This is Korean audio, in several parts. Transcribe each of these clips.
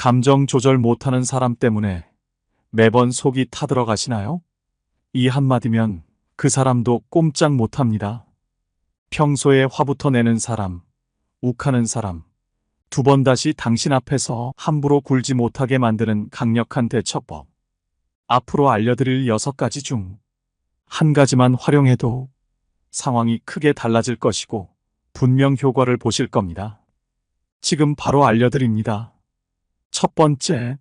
감정 조절 못하는 사람 때문에 매번 속이 타들어 가시나요? 이 한마디면 그 사람도 꼼짝 못합니다. 평소에 화부터 내는 사람, 욱하는 사람, 두 번 다시 당신 앞에서 함부로 굴지 못하게 만드는 강력한 대처법. 앞으로 알려드릴 6가지 중 한 가지만 활용해도 상황이 크게 달라질 것이고 분명 효과를 보실 겁니다. 지금 바로 알려드립니다. 첫 번째,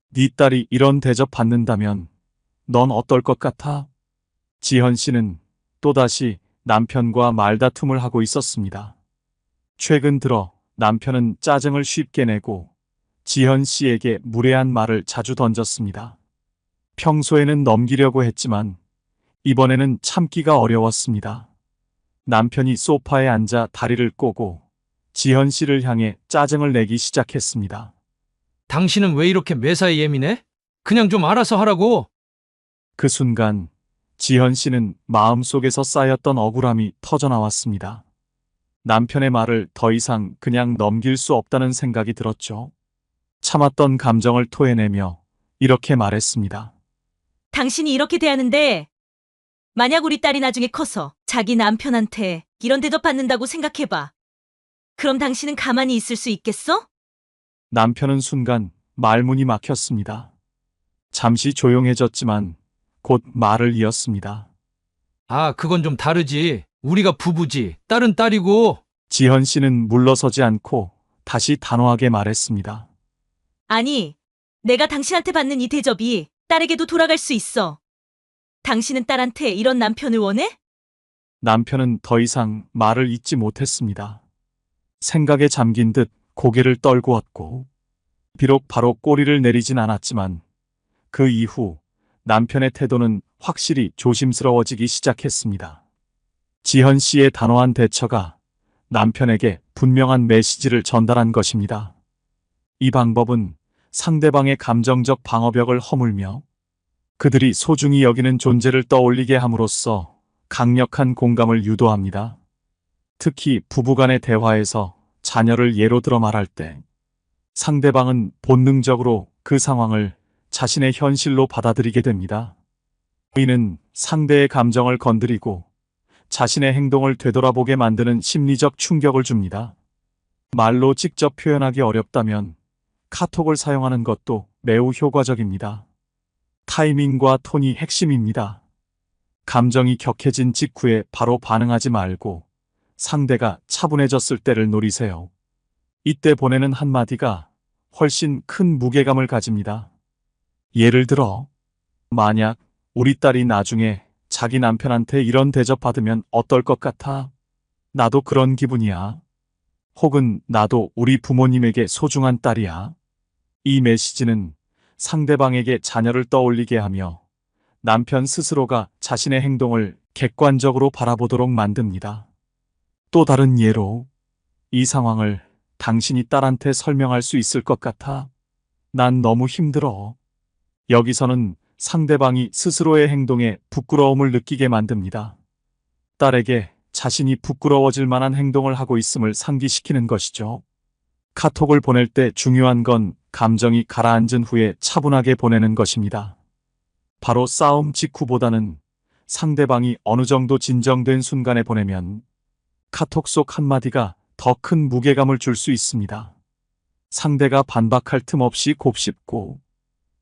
네 딸이 이런 대접 받는다면 넌 어떨 것 같아? 지현 씨는 또다시 남편과 말다툼을 하고 있었습니다. 최근 들어 남편은 짜증을 쉽게 내고 지현 씨에게 무례한 말을 자주 던졌습니다. 평소에는 넘기려고 했지만 이번에는 참기가 어려웠습니다. 남편이 소파에 앉아 다리를 꼬고 지현 씨를 향해 짜증을 내기 시작했습니다. 당신은 왜 이렇게 매사에 예민해? 그냥 좀 알아서 하라고. 그 순간 지현 씨는 마음속에서 쌓였던 억울함이 터져나왔습니다. 남편의 말을 더 이상 그냥 넘길 수 없다는 생각이 들었죠. 참았던 감정을 토해내며 이렇게 말했습니다. 당신이 이렇게 대하는데 만약 우리 딸이 나중에 커서 자기 남편한테 이런 대접 받는다고 생각해봐. 그럼 당신은 가만히 있을 수 있겠어? 남편은 순간 말문이 막혔습니다. 잠시 조용해졌지만 곧 말을 이었습니다. 아, 그건 좀 다르지. 우리가 부부지. 딸은 딸이고. 지현 씨는 물러서지 않고 다시 단호하게 말했습니다. 아니, 내가 당신한테 받는 이 대접이 딸에게도 돌아갈 수 있어. 당신은 딸한테 이런 남편을 원해? 남편은 더 이상 말을 잇지 못했습니다. 생각에 잠긴 듯 고개를 떨구었고, 비록 바로 꼬리를 내리진 않았지만 그 이후 남편의 태도는 확실히 조심스러워지기 시작했습니다. 지현 씨의 단호한 대처가 남편에게 분명한 메시지를 전달한 것입니다. 이 방법은 상대방의 감정적 방어벽을 허물며 그들이 소중히 여기는 존재를 떠올리게 함으로써 강력한 공감을 유도합니다. 특히 부부간의 대화에서 자녀를 예로 들어 말할 때 상대방은 본능적으로 그 상황을 자신의 현실로 받아들이게 됩니다. 이는 상대의 감정을 건드리고 자신의 행동을 되돌아보게 만드는 심리적 충격을 줍니다. 말로 직접 표현하기 어렵다면 카톡을 사용하는 것도 매우 효과적입니다. 타이밍과 톤이 핵심입니다. 감정이 격해진 직후에 바로 반응하지 말고 상대가 차분해졌을 때를 노리세요. 이때 보내는 한마디가 훨씬 큰 무게감을 가집니다. 예를 들어, 만약 우리 딸이 나중에 자기 남편한테 이런 대접 받으면 어떨 것 같아? 나도 그런 기분이야. 혹은 나도 우리 부모님에게 소중한 딸이야. 이 메시지는 상대방에게 자녀를 떠올리게 하며 남편 스스로가 자신의 행동을 객관적으로 바라보도록 만듭니다. 또 다른 예로, 이 상황을 당신이 딸한테 설명할 수 있을 것 같아? 난 너무 힘들어. 여기서는 상대방이 스스로의 행동에 부끄러움을 느끼게 만듭니다. 딸에게 자신이 부끄러워질 만한 행동을 하고 있음을 상기시키는 것이죠. 카톡을 보낼 때 중요한 건 감정이 가라앉은 후에 차분하게 보내는 것입니다. 바로 싸움 직후보다는 상대방이 어느 정도 진정된 순간에 보내면 카톡 속 한마디가 더 큰 무게감을 줄 수 있습니다. 상대가 반박할 틈 없이 곱씹고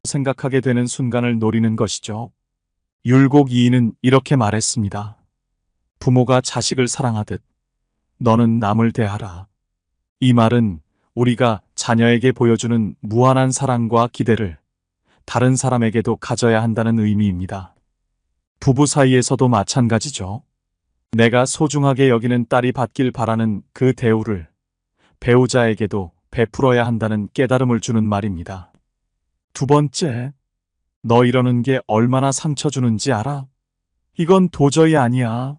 생각하게 되는 순간을 노리는 것이죠. 율곡 이인은 이렇게 말했습니다. 부모가 자식을 사랑하듯 너는 남을 대하라. 이 말은 우리가 자녀에게 보여주는 무한한 사랑과 기대를 다른 사람에게도 가져야 한다는 의미입니다. 부부 사이에서도 마찬가지죠. 내가 소중하게 여기는 딸이 받길 바라는 그 대우를 배우자에게도 베풀어야 한다는 깨달음을 주는 말입니다. 두 번째, 너 이러는 게 얼마나 상처 주는지 알아? 이건 도저히 아니야.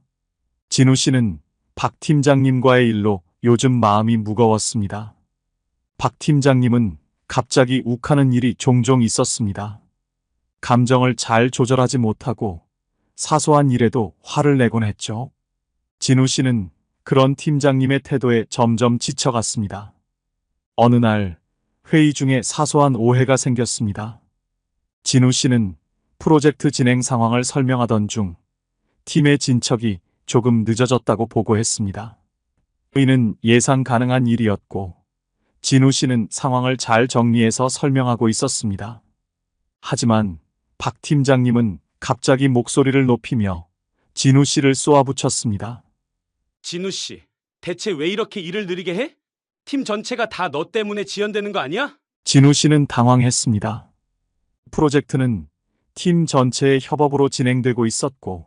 진우 씨는 박 팀장님과의 일로 요즘 마음이 무거웠습니다. 박 팀장님은 갑자기 욱하는 일이 종종 있었습니다. 감정을 잘 조절하지 못하고 사소한 일에도 화를 내곤 했죠. 진우 씨는 그런 팀장님의 태도에 점점 지쳐갔습니다. 어느 날 회의 중에 사소한 오해가 생겼습니다. 진우 씨는 프로젝트 진행 상황을 설명하던 중 팀의 진척이 조금 늦어졌다고 보고했습니다. 이는 예상 가능한 일이었고 진우 씨는 상황을 잘 정리해서 설명하고 있었습니다. 하지만 박 팀장님은 갑자기 목소리를 높이며 진우 씨를 쏘아붙였습니다. 진우 씨, 대체 왜 이렇게 일을 느리게 해? 팀 전체가 다 너 때문에 지연되는 거 아니야? 진우 씨는 당황했습니다. 프로젝트는 팀 전체의 협업으로 진행되고 있었고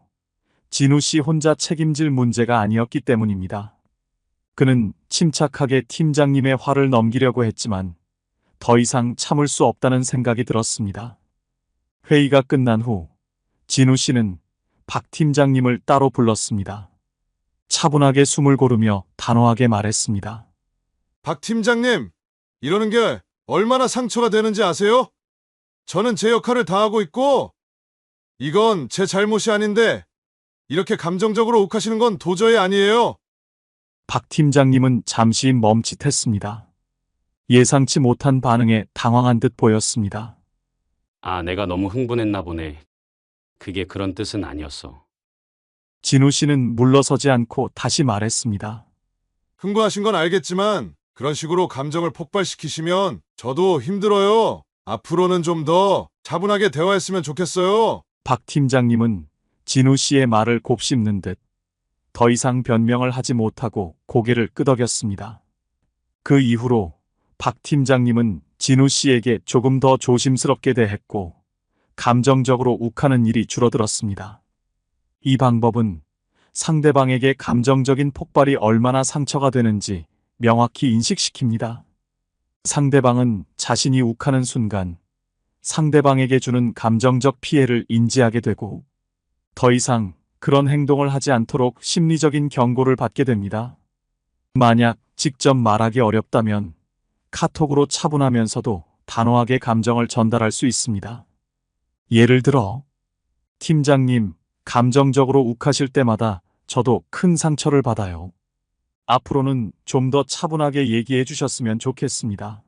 진우 씨 혼자 책임질 문제가 아니었기 때문입니다. 그는 침착하게 팀장님의 화를 넘기려고 했지만 더 이상 참을 수 없다는 생각이 들었습니다. 회의가 끝난 후 진우 씨는 박 팀장님을 따로 불렀습니다. 차분하게 숨을 고르며 단호하게 말했습니다. 박 팀장님, 이러는 게 얼마나 상처가 되는지 아세요? 저는 제 역할을 다하고 있고, 이건 제 잘못이 아닌데, 이렇게 감정적으로 욱하시는 건 도저히 아니에요. 박 팀장님은 잠시 멈칫했습니다. 예상치 못한 반응에 당황한 듯 보였습니다. 아, 내가 너무 흥분했나 보네. 그게 그런 뜻은 아니었어. 진우 씨는 물러서지 않고 다시 말했습니다. 흥분하신 건 알겠지만, 그런 식으로 감정을 폭발시키시면 저도 힘들어요. 앞으로는 좀 더 차분하게 대화했으면 좋겠어요. 박 팀장님은 진우 씨의 말을 곱씹는 듯 더 이상 변명을 하지 못하고 고개를 끄덕였습니다. 그 이후로 박 팀장님은 진우 씨에게 조금 더 조심스럽게 대했고 감정적으로 욱하는 일이 줄어들었습니다. 이 방법은 상대방에게 감정적인 폭발이 얼마나 상처가 되는지 명확히 인식시킵니다. 상대방은 자신이 욱하는 순간 상대방에게 주는 감정적 피해를 인지하게 되고 더 이상 그런 행동을 하지 않도록 심리적인 경고를 받게 됩니다. 만약 직접 말하기 어렵다면 카톡으로 차분하면서도 단호하게 감정을 전달할 수 있습니다. 예를 들어, 팀장님, 감정적으로 욱하실 때마다 저도 큰 상처를 받아요. 앞으로는 좀 더 차분하게 얘기해 주셨으면 좋겠습니다.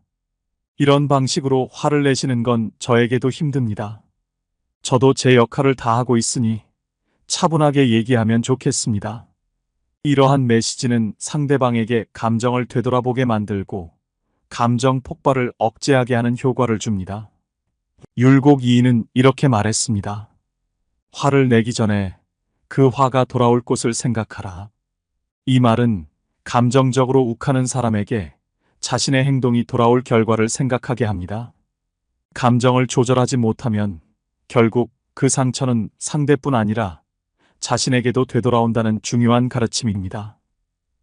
이런 방식으로 화를 내시는 건 저에게도 힘듭니다. 저도 제 역할을 다하고 있으니 차분하게 얘기하면 좋겠습니다. 이러한 메시지는 상대방에게 감정을 되돌아보게 만들고 감정 폭발을 억제하게 하는 효과를 줍니다. 율곡 2인은 이렇게 말했습니다. 화를 내기 전에 그 화가 돌아올 곳을 생각하라. 이 말은 감정적으로 욱하는 사람에게 자신의 행동이 돌아올 결과를 생각하게 합니다. 감정을 조절하지 못하면 결국 그 상처는 상대뿐 아니라 자신에게도 되돌아온다는 중요한 가르침입니다.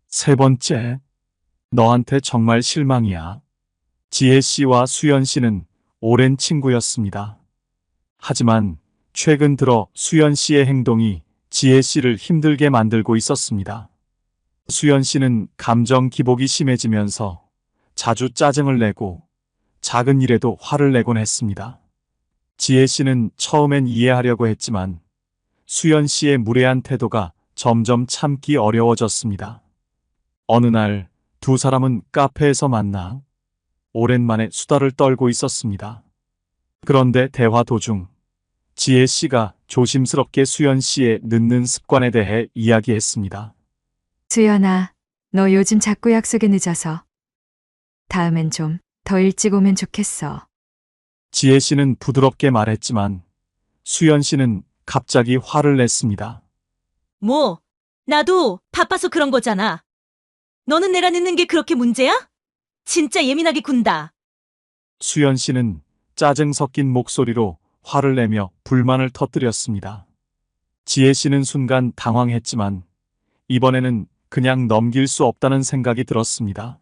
세 번째, 너한테 정말 실망이야. 지혜 씨와 수연 씨는 오랜 친구였습니다. 하지만 최근 들어 수연 씨의 행동이 지혜 씨를 힘들게 만들고 있었습니다. 수연 씨는 감정 기복이 심해지면서 자주 짜증을 내고 작은 일에도 화를 내곤 했습니다. 지혜 씨는 처음엔 이해하려고 했지만 수연 씨의 무례한 태도가 점점 참기 어려워졌습니다. 어느 날 두 사람은 카페에서 만나 오랜만에 수다를 떨고 있었습니다. 그런데 대화 도중 지혜 씨가 조심스럽게 수연 씨의 늦는 습관에 대해 이야기했습니다. 수연아, 너 요즘 자꾸 약속에 늦어서. 다음엔 좀 더 일찍 오면 좋겠어. 지혜 씨는 부드럽게 말했지만 수연 씨는 갑자기 화를 냈습니다. 뭐, 나도 바빠서 그런 거잖아. 너는 내가 늦는 게 그렇게 문제야? 진짜 예민하게 군다. 수연 씨는 짜증 섞인 목소리로 화를 내며 불만을 터뜨렸습니다. 지혜 씨는 순간 당황했지만 이번에는 그냥 넘길 수 없다는 생각이 들었습니다.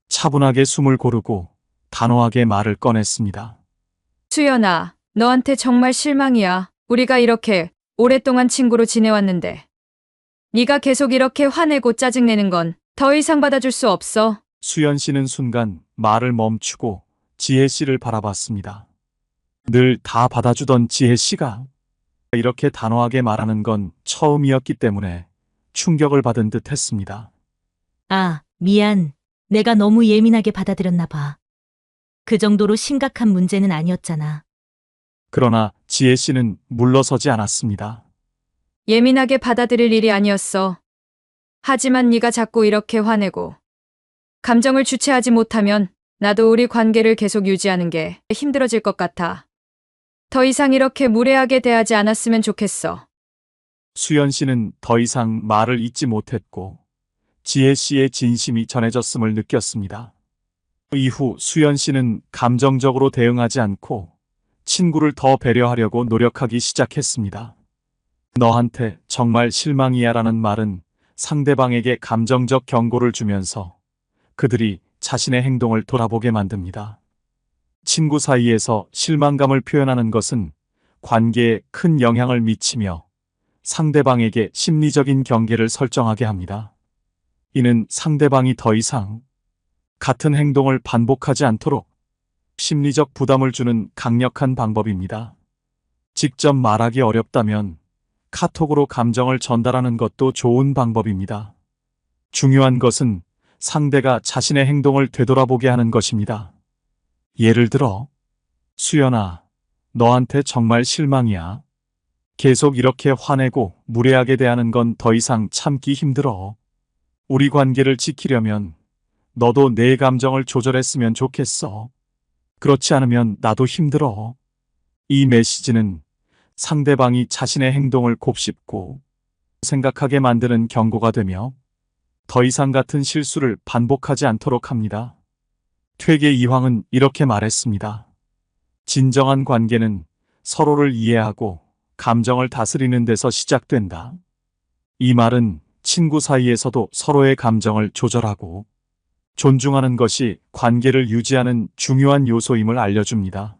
차분하게 숨을 고르고 단호하게 말을 꺼냈습니다. 수연아, 너한테 정말 실망이야. 우리가 이렇게 오랫동안 친구로 지내왔는데. 네가 계속 이렇게 화내고 짜증내는 건 더 이상 받아줄 수 없어. 수연 씨는 순간 말을 멈추고 지혜 씨를 바라봤습니다. 늘 다 받아주던 지혜 씨가 이렇게 단호하게 말하는 건 처음이었기 때문에 충격을 받은 듯 했습니다. 아, 미안. 내가 너무 예민하게 받아들였나 봐. 그 정도로 심각한 문제는 아니었잖아. 그러나 지혜 씨는 물러서지 않았습니다. 예민하게 받아들일 일이 아니었어. 하지만 네가 자꾸 이렇게 화내고 감정을 주체하지 못하면 나도 우리 관계를 계속 유지하는 게 힘들어질 것 같아. 더 이상 이렇게 무례하게 대하지 않았으면 좋겠어. 수연 씨는 더 이상 말을 잇지 못했고 지혜 씨의 진심이 전해졌음을 느꼈습니다. 이후 수연 씨는 감정적으로 대응하지 않고 친구를 더 배려하려고 노력하기 시작했습니다. 너한테 정말 실망이야 라는 말은 상대방에게 감정적 경고를 주면서 그들이 자신의 행동을 돌아보게 만듭니다. 친구 사이에서 실망감을 표현하는 것은 관계에 큰 영향을 미치며 상대방에게 심리적인 경계를 설정하게 합니다. 이는 상대방이 더 이상 같은 행동을 반복하지 않도록 심리적 부담을 주는 강력한 방법입니다. 직접 말하기 어렵다면 카톡으로 감정을 전달하는 것도 좋은 방법입니다. 중요한 것은 상대가 자신의 행동을 되돌아보게 하는 것입니다. 예를 들어, 수연아, 너한테 정말 실망이야. 계속 이렇게 화내고 무례하게 대하는 건 더 이상 참기 힘들어. 우리 관계를 지키려면 너도 내 감정을 조절했으면 좋겠어. 그렇지 않으면 나도 힘들어. 이 메시지는 상대방이 자신의 행동을 곱씹고 생각하게 만드는 경고가 되며 더 이상 같은 실수를 반복하지 않도록 합니다. 퇴계 이황은 이렇게 말했습니다. 진정한 관계는 서로를 이해하고 감정을 다스리는 데서 시작된다. 이 말은 친구 사이에서도 서로의 감정을 조절하고 존중하는 것이 관계를 유지하는 중요한 요소임을 알려줍니다.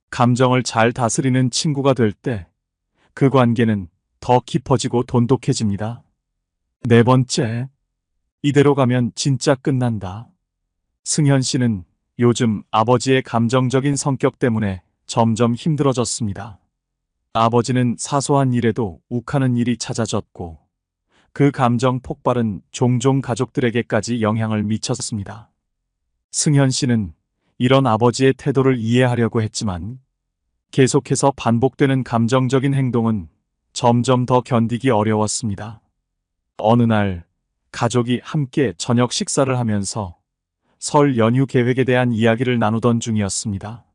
감정을 잘 다스리는 친구가 될 때 그 관계는 더 깊어지고 돈독해집니다. 네 번째, 이대로 가면 진짜 끝난다. 승현 씨는 요즘 아버지의 감정적인 성격 때문에 점점 힘들어졌습니다. 아버지는 사소한 일에도 욱하는 일이 잦아졌고 그 감정 폭발은 종종 가족들에게까지 영향을 미쳤습니다. 승현 씨는 이런 아버지의 태도를 이해하려고 했지만 계속해서 반복되는 감정적인 행동은 점점 더 견디기 어려웠습니다. 어느 날 가족이 함께 저녁 식사를 하면서 설 연휴 계획에 대한 이야기를 나누던 중이었습니다.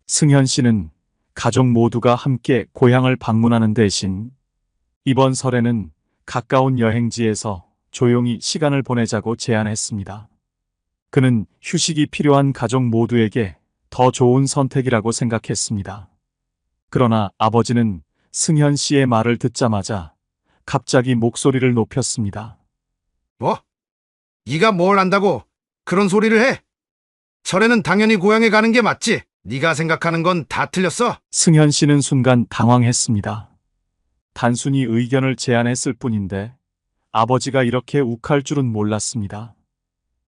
승현 씨는 가족 모두가 함께 고향을 방문하는 대신 이번 설에는 가까운 여행지에서 조용히 시간을 보내자고 제안했습니다. 그는 휴식이 필요한 가족 모두에게 더 좋은 선택이라고 생각했습니다. 그러나 아버지는 승현 씨의 말을 듣자마자 갑자기 목소리를 높였습니다. 뭐? 네가 뭘 안다고 그런 소리를 해? 설에는 당연히 고향에 가는 게 맞지. 네가 생각하는 건 다 틀렸어. 승현 씨는 순간 당황했습니다. 단순히 의견을 제안했을 뿐인데 아버지가 이렇게 욱할 줄은 몰랐습니다.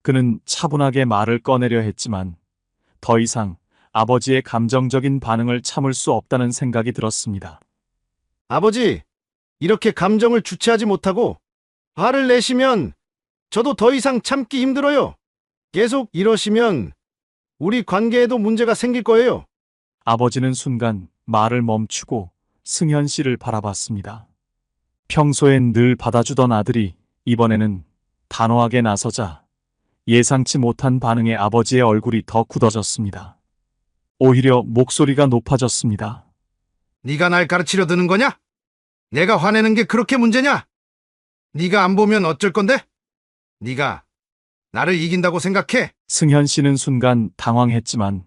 그는 차분하게 말을 꺼내려 했지만 더 이상 아버지의 감정적인 반응을 참을 수 없다는 생각이 들었습니다. 아버지, 이렇게 감정을 주체하지 못하고 화를 내시면 저도 더 이상 참기 힘들어요. 계속 이러시면 우리 관계에도 문제가 생길 거예요. 아버지는 순간 말을 멈추고 승현 씨를 바라봤습니다. 평소엔 늘 받아주던 아들이 이번에는 단호하게 나서자 예상치 못한 반응에 아버지의 얼굴이 더 굳어졌습니다. 오히려 목소리가 높아졌습니다. 네가 날 가르치려 드는 거냐? 내가 화내는 게 그렇게 문제냐? 네가 안 보면 어쩔 건데? 네가 나를 이긴다고 생각해? 승현 씨는 순간 당황했지만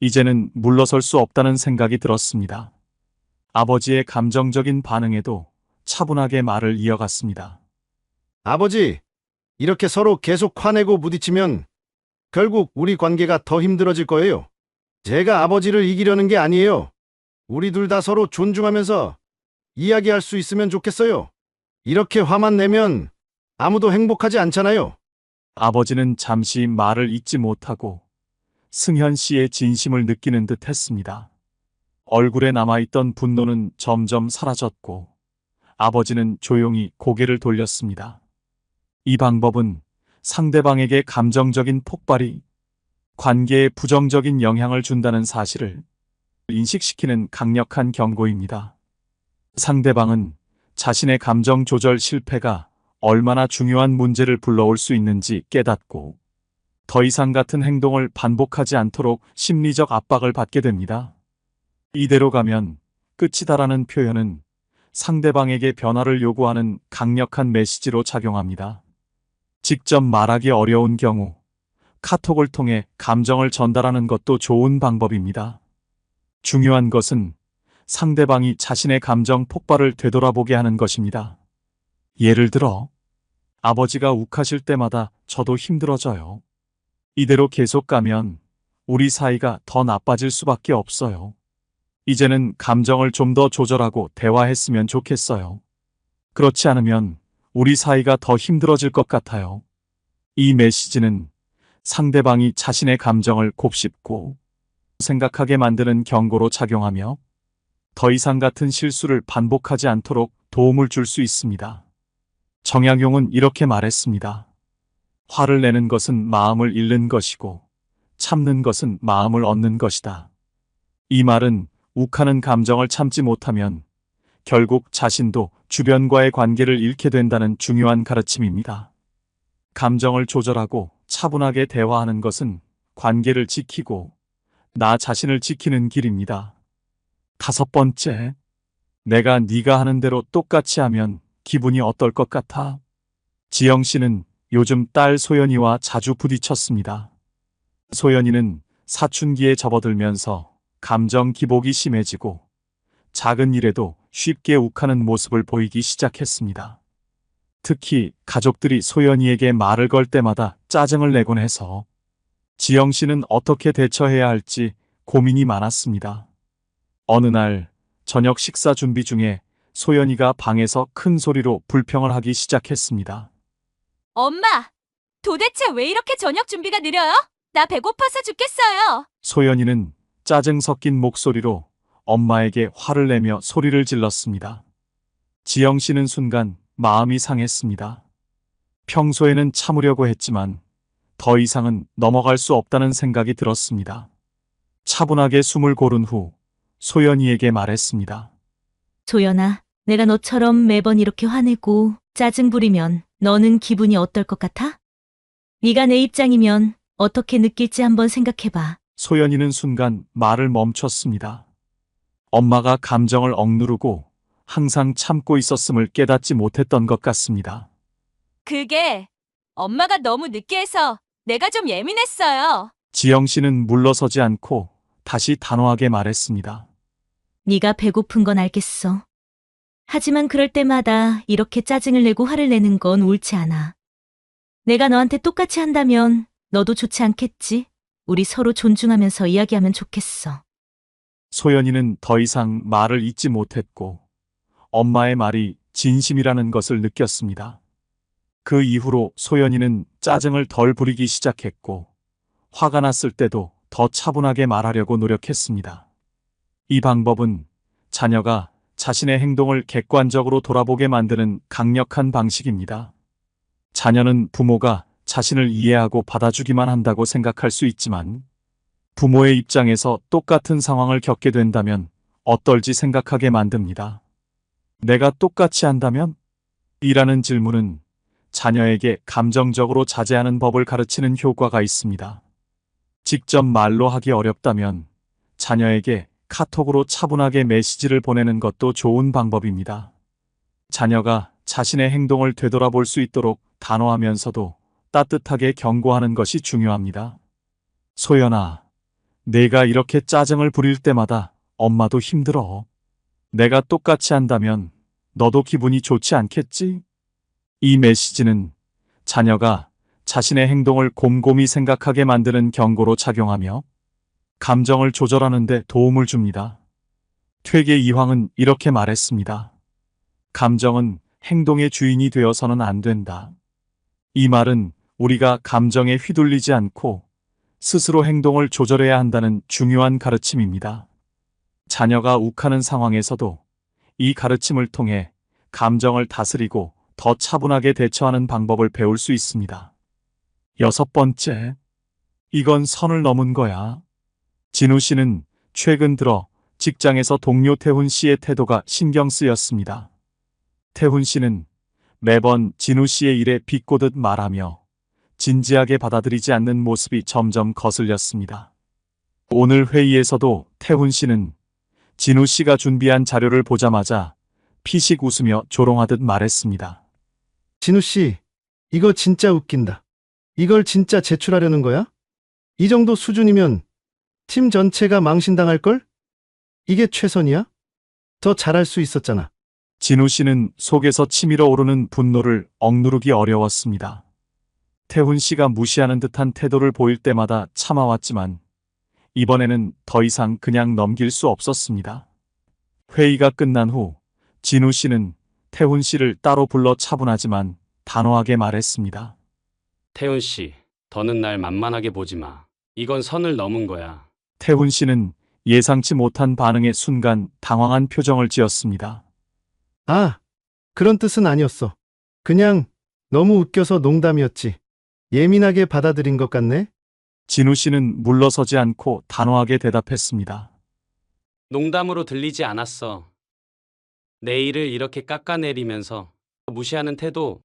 이제는 물러설 수 없다는 생각이 들었습니다. 아버지의 감정적인 반응에도 차분하게 말을 이어갔습니다. 아버지, 이렇게 서로 계속 화내고 부딪히면 결국 우리 관계가 더 힘들어질 거예요. 제가 아버지를 이기려는 게 아니에요. 우리 둘 다 서로 존중하면서 이야기할 수 있으면 좋겠어요. 이렇게 화만 내면 아무도 행복하지 않잖아요. 아버지는 잠시 말을 잇지 못하고 승현 씨의 진심을 느끼는 듯 했습니다. 얼굴에 남아있던 분노는 점점 사라졌고 아버지는 조용히 고개를 돌렸습니다. 이 방법은 상대방에게 감정적인 폭발이 관계에 부정적인 영향을 준다는 사실을 인식시키는 강력한 경고입니다. 상대방은 자신의 감정 조절 실패가 얼마나 중요한 문제를 불러올 수 있는지 깨닫고 더 이상 같은 행동을 반복하지 않도록 심리적 압박을 받게 됩니다. 이대로 가면 끝이다라는 표현은 상대방에게 변화를 요구하는 강력한 메시지로 작용합니다. 직접 말하기 어려운 경우 카톡을 통해 감정을 전달하는 것도 좋은 방법입니다. 중요한 것은 상대방이 자신의 감정 폭발을 되돌아보게 하는 것입니다. 예를 들어, 아버지가 욱하실 때마다 저도 힘들어져요. 이대로 계속 가면 우리 사이가 더 나빠질 수밖에 없어요. 이제는 감정을 좀 더 조절하고 대화했으면 좋겠어요. 그렇지 않으면 우리 사이가 더 힘들어질 것 같아요. 이 메시지는 상대방이 자신의 감정을 곱씹고 생각하게 만드는 경고로 작용하며 더 이상 같은 실수를 반복하지 않도록 도움을 줄 수 있습니다. 정약용은 이렇게 말했습니다. 화를 내는 것은 마음을 잃는 것이고 참는 것은 마음을 얻는 것이다. 이 말은 욱하는 감정을 참지 못하면 결국 자신도 주변과의 관계를 잃게 된다는 중요한 가르침입니다. 감정을 조절하고 차분하게 대화하는 것은 관계를 지키고 나 자신을 지키는 길입니다. 5번째, 내가 네가 하는 대로 똑같이 하면 기분이 어떨 것 같아? 지영 씨는 요즘 딸 소연이와 자주 부딪혔습니다. 소연이는 사춘기에 접어들면서 감정 기복이 심해지고 작은 일에도 쉽게 욱하는 모습을 보이기 시작했습니다. 특히 가족들이 소연이에게 말을 걸 때마다 짜증을 내곤 해서 지영 씨는 어떻게 대처해야 할지 고민이 많았습니다. 어느 날 저녁 식사 준비 중에 소연이가 방에서 큰 소리로 불평을 하기 시작했습니다. 엄마, 도대체 왜 이렇게 저녁 준비가 느려요? 나 배고파서 죽겠어요. 소연이는 짜증 섞인 목소리로 엄마에게 화를 내며 소리를 질렀습니다. 지영 씨는 순간 마음이 상했습니다. 평소에는 참으려고 했지만 더 이상은 넘어갈 수 없다는 생각이 들었습니다. 차분하게 숨을 고른 후 소연이에게 말했습니다. 소연아, 내가 너처럼 매번 이렇게 화내고 짜증 부리면 너는 기분이 어떨 것 같아? 네가 내 입장이면 어떻게 느낄지 한번 생각해봐. 소연이는 순간 말을 멈췄습니다. 엄마가 감정을 억누르고 항상 참고 있었음을 깨닫지 못했던 것 같습니다. 그게 엄마가 너무 느끼해서 내가 좀 예민했어요. 지영 씨는 물러서지 않고 다시 단호하게 말했습니다. 네가 배고픈 건 알겠어. 하지만 그럴 때마다 이렇게 짜증을 내고 화를 내는 건 옳지 않아. 내가 너한테 똑같이 한다면 너도 좋지 않겠지? 우리 서로 존중하면서 이야기하면 좋겠어. 소연이는 더 이상 말을 잇지 못했고 엄마의 말이 진심이라는 것을 느꼈습니다. 그 이후로 소연이는 짜증을 덜 부리기 시작했고 화가 났을 때도 더 차분하게 말하려고 노력했습니다. 이 방법은 자녀가 자신의 행동을 객관적으로 돌아보게 만드는 강력한 방식입니다. 자녀는 부모가 자신을 이해하고 받아주기만 한다고 생각할 수 있지만 부모의 입장에서 똑같은 상황을 겪게 된다면 어떨지 생각하게 만듭니다. 내가 똑같이 한다면? 이라는 질문은 자녀에게 감정적으로 자제하는 법을 가르치는 효과가 있습니다. 직접 말로 하기 어렵다면 자녀에게 카톡으로 차분하게 메시지를 보내는 것도 좋은 방법입니다. 자녀가 자신의 행동을 되돌아볼 수 있도록 단호하면서도 따뜻하게 경고하는 것이 중요합니다. 소연아, 내가 이렇게 짜증을 부릴 때마다 엄마도 힘들어. 내가 똑같이 한다면 너도 기분이 좋지 않겠지? 이 메시지는 자녀가 자신의 행동을 곰곰이 생각하게 만드는 경고로 작용하며 감정을 조절하는 데 도움을 줍니다. 퇴계 이황은 이렇게 말했습니다. 감정은 행동의 주인이 되어서는 안 된다. 이 말은 우리가 감정에 휘둘리지 않고 스스로 행동을 조절해야 한다는 중요한 가르침입니다. 자녀가 욱하는 상황에서도 이 가르침을 통해 감정을 다스리고 더 차분하게 대처하는 방법을 배울 수 있습니다. 6번째, 이건 선을 넘은 거야. 진우 씨는 최근 들어 직장에서 동료 태훈 씨의 태도가 신경 쓰였습니다. 태훈 씨는 매번 진우 씨의 일에 비꼬듯 말하며 진지하게 받아들이지 않는 모습이 점점 거슬렸습니다. 오늘 회의에서도 태훈 씨는 진우 씨가 준비한 자료를 보자마자 피식 웃으며 조롱하듯 말했습니다. 진우 씨, 이거 진짜 웃긴다. 이걸 진짜 제출하려는 거야? 이 정도 수준이면 팀 전체가 망신당할걸? 이게 최선이야? 더 잘할 수 있었잖아. 진우 씨는 속에서 치밀어 오르는 분노를 억누르기 어려웠습니다. 태훈 씨가 무시하는 듯한 태도를 보일 때마다 참아왔지만 이번에는 더 이상 그냥 넘길 수 없었습니다. 회의가 끝난 후 진우 씨는 태훈 씨를 따로 불러 차분하지만 단호하게 말했습니다. 태훈 씨, 더는 날 만만하게 보지 마. 이건 선을 넘은 거야. 태훈 씨는 예상치 못한 반응에 순간 당황한 표정을 지었습니다. 아, 그런 뜻은 아니었어. 그냥 너무 웃겨서 농담이었지. 예민하게 받아들인 것 같네? 진우 씨는 물러서지 않고 단호하게 대답했습니다. 농담으로 들리지 않았어. 내 일을 이렇게 깎아내리면서 무시하는 태도,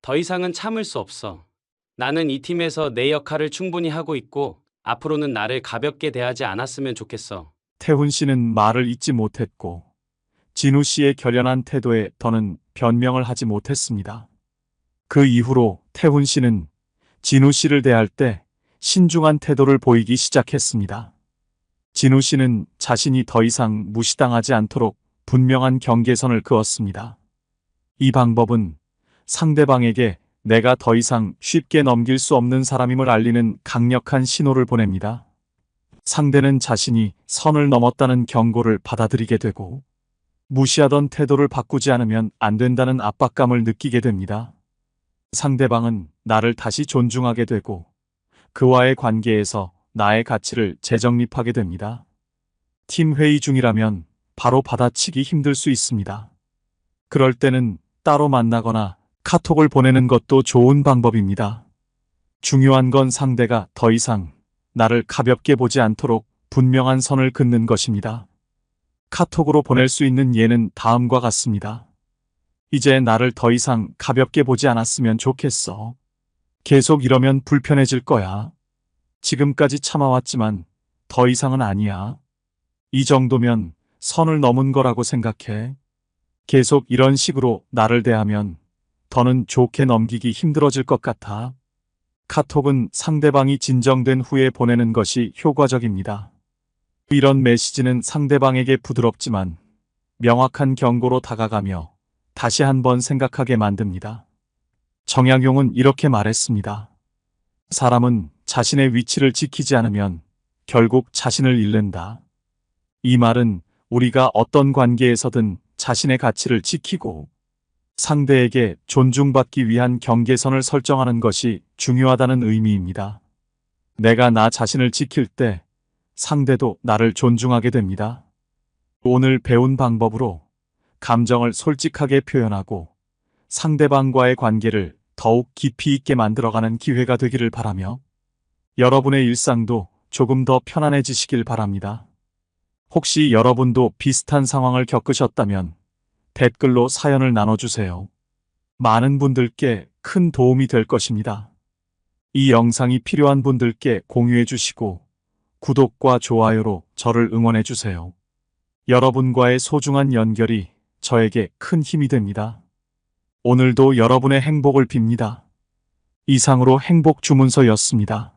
더 이상은 참을 수 없어. 나는 이 팀에서 내 역할을 충분히 하고 있고 앞으로는 나를 가볍게 대하지 않았으면 좋겠어. 태훈 씨는 말을 잇지 못했고 진우 씨의 결연한 태도에 더는 변명을 하지 못했습니다. 그 이후로 태훈 씨는 진우 씨를 대할 때 신중한 태도를 보이기 시작했습니다. 진우 씨는 자신이 더 이상 무시당하지 않도록 분명한 경계선을 그었습니다. 이 방법은 상대방에게 내가 더 이상 쉽게 넘길 수 없는 사람임을 알리는 강력한 신호를 보냅니다. 상대는 자신이 선을 넘었다는 경고를 받아들이게 되고 무시하던 태도를 바꾸지 않으면 안 된다는 압박감을 느끼게 됩니다. 상대방은 나를 다시 존중하게 되고 그와의 관계에서 나의 가치를 재정립하게 됩니다. 팀 회의 중이라면 바로 받아치기 힘들 수 있습니다. 그럴 때는 따로 만나거나 카톡을 보내는 것도 좋은 방법입니다. 중요한 건 상대가 더 이상 나를 가볍게 보지 않도록 분명한 선을 긋는 것입니다. 카톡으로 보낼 수 있는 예는 다음과 같습니다. 이제 나를 더 이상 가볍게 보지 않았으면 좋겠어. 계속 이러면 불편해질 거야. 지금까지 참아왔지만 더 이상은 아니야. 이 정도면 선을 넘은 거라고 생각해. 계속 이런 식으로 나를 대하면 더는 좋게 넘기기 힘들어질 것 같아. 카톡은 상대방이 진정된 후에 보내는 것이 효과적입니다. 이런 메시지는 상대방에게 부드럽지만 명확한 경고로 다가가며 다시 한번 생각하게 만듭니다. 정약용은 이렇게 말했습니다. 사람은 자신의 위치를 지키지 않으면 결국 자신을 잃는다. 이 말은 우리가 어떤 관계에서든 자신의 가치를 지키고 상대에게 존중받기 위한 경계선을 설정하는 것이 중요하다는 의미입니다. 내가 나 자신을 지킬 때 상대도 나를 존중하게 됩니다. 오늘 배운 방법으로 감정을 솔직하게 표현하고 상대방과의 관계를 더욱 깊이 있게 만들어가는 기회가 되기를 바라며 여러분의 일상도 조금 더 편안해지시길 바랍니다. 혹시 여러분도 비슷한 상황을 겪으셨다면 댓글로 사연을 나눠주세요. 많은 분들께 큰 도움이 될 것입니다. 이 영상이 필요한 분들께 공유해 주시고 구독과 좋아요로 저를 응원해 주세요. 여러분과의 소중한 연결이 저에게 큰 힘이 됩니다. 오늘도 여러분의 행복을 빕니다. 이상으로 행복 주문서였습니다.